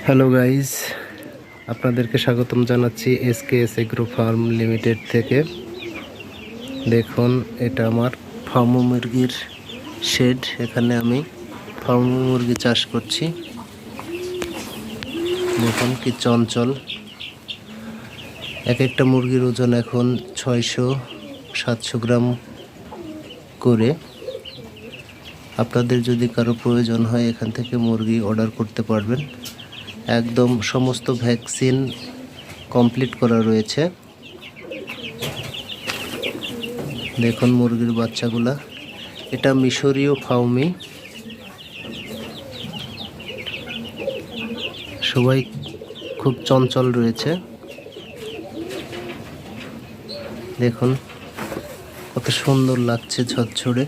Hello guys, আপনাদেরকে স্বাগতম জানাচ্ছি এসকেএস এগ্রো ফার্ম লিমিটেড থেকে। দেখুন, এটা আমার ফার্ম মুরগির শেড। এখানে আমি ফার্ম মুরগি চাষ করছি। দেখুন কি চঞ্চল। এক একটা মুরগির ওজন এখন 600-700 গ্রাম করে। আপনাদের যদি কারো প্রয়োজন হয় এখান থেকে মুরগি অর্ডার করতে পারবেন। একদম সমস্ত ভ্যাকসিন কমপ্লিট করা রয়েছে। দেখুন মুরগির বাচ্চাগুলা, এটা মিশরীয় ফাউমি। সবাই খুব চঞ্চল রয়েছে। দেখুন কত সুন্দর লাগছে ঝরঝরে।